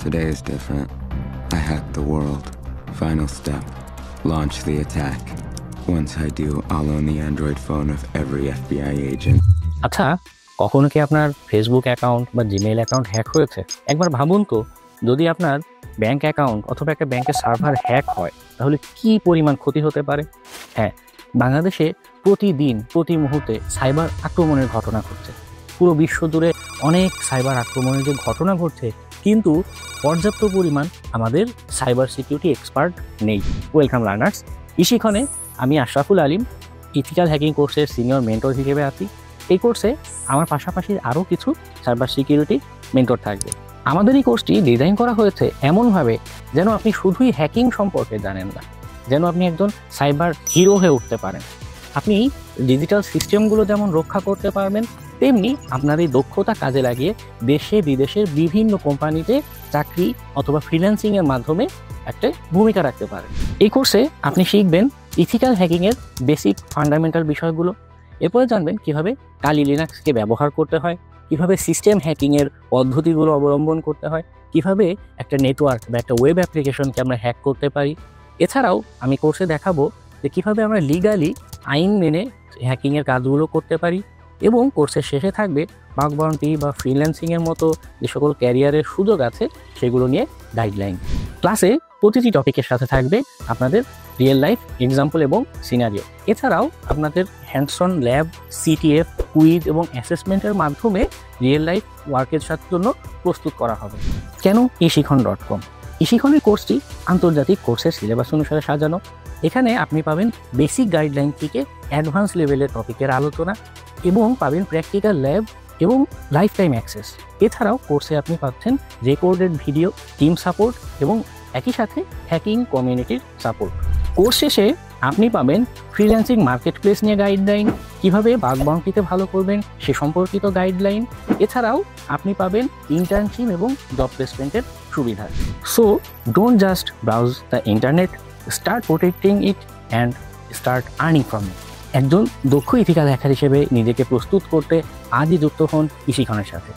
Today is different. I hacked the world. Final step. Launch the attack. Once I do, I'll own the Android phone of every FBI agent. আচ্ছা, কখনো কি আপনার Facebook account বা Gmail account hack হয়েছে? একবার ভাবুন তো, যদি আপনার ব্যাংক অ্যাকাউন্ট অথবা একটা ব্যাংকের সার্ভার হ্যাক হয়, তাহলে কি পরিমাণ ক্ষতি হতে পারে? হ্যাঁ, বাংলাদেশে প্রতিদিন প্রতি মুহূর্তে সাইবার আক্রমণের ঘটনা ঘটছে। পুরো বিশ্ব জুড়ে অনেক সাইবার আক্রমণের যে ঘটনা ঘটছে, কিন্তু পর্যাপ্ত পরিমাণ আমাদের সাইবার সিকিউরিটি এক্সপার্ট নেই। ওয়েলকাম লার্নার্স, ইশিখনে আমি আশরাফুল আলিম ইথিক্যাল হ্যাকিং কোর্সের সিনিয়র মেন্টর হিসেবে আছি। এই কোর্সে আমার পাশাপাশি আরও কিছু সাইবার সিকিউরিটি মেন্টর থাকবে। আমাদের এই কোর্সটি ডিজাইন করা হয়েছে এমনভাবে যেন আপনি শুধুই হ্যাকিং সম্পর্কে জানেন না, যেন আপনি একজন সাইবার হিরো হয়ে উঠতে পারেন। আপনি ডিজিটাল সিস্টেমগুলো যেমন রক্ষা করতে পারবেন, তেমনি আপনার এই দক্ষতা কাজে লাগিয়ে দেশে বিদেশের বিভিন্ন কোম্পানিতে চাকরি অথবা ফ্রিল্যান্সিংয়ের মাধ্যমে একটা ভূমিকা রাখতে পারেন। এই কোর্সে আপনি শিখবেন ইথিক্যাল হ্যাকিংয়ের বেসিক ফান্ডামেন্টাল বিষয়গুলো। এরপরে জানবেন কীভাবে কালি লিনাক্সকে ব্যবহার করতে হয়, কীভাবে সিস্টেম হ্যাকিংয়ের পদ্ধতিগুলো অবলম্বন করতে হয়, কীভাবে একটা নেটওয়ার্ক বা একটা ওয়েব অ্যাপ্লিকেশনকে আমরা হ্যাক করতে পারি। এছাড়াও আমি কোর্সে দেখাবো যে কীভাবে আমরা লিগালি আইন মেনে হ্যাকিংয়ের কাজগুলো করতে পারি, এবং কোর্সের শেষে থাকবে বাগ বাউন্টি বা ফ্রিল্যান্সিংয়ের মতো যে সকল ক্যারিয়ারের সুযোগ আছে সেগুলো নিয়ে গাইডলাইন। ক্লাসে প্রতিটি টপিকের সাথে থাকবে আপনাদের রিয়েল লাইফ এক্সাম্পল এবং সিনারিও। এছাড়াও আপনাদের হ্যান্ডসন ল্যাব, সিটিএফ, কুইজ এবং অ্যাসেসমেন্টের মাধ্যমে রিয়েল লাইফ ওয়ার্কের সাথে জন্য প্রস্তুত করা হবে। কেন ইশিখন.com? ইশিখনের কোর্সটি আন্তর্জাতিক কোর্সের সিলেবাস অনুসারে সাজানো। এখানে আপনি পাবেন বেসিক গাইডলাইন থেকে অ্যাডভান্স লেভেলের টপিকের আলোচনা, এবং পাবেন প্র্যাকটিক্যাল ল্যাব এবং লাইফ টাইম অ্যাক্সেস। এছাড়াও কোর্সে আপনি পাচ্ছেন রেকর্ডেড ভিডিও, টিম সাপোর্ট এবং একই সাথে হ্যাকিং কমিউনিটির সাপোর্ট। কোর্স শেষে আপনি পাবেন ফ্রিল্যান্সিং মার্কেট প্লেস নিয়ে গাইডলাইন, কীভাবে বাগ বাউন্টিতে ভালো করবেন সে সম্পর্কিত গাইডলাইন। এছাড়াও আপনি পাবেন ইন্টার্নশিপ এবং জব প্লেসমেন্টের সুবিধা। So don't just browse the internet, start protecting it and start earning from it. একজন দক্ষ ইথিক্যাল হ্যাকার হিসেবে নিজেকে প্রস্তুত করতে আজই যুক্ত হন ইশিখনের সাথে।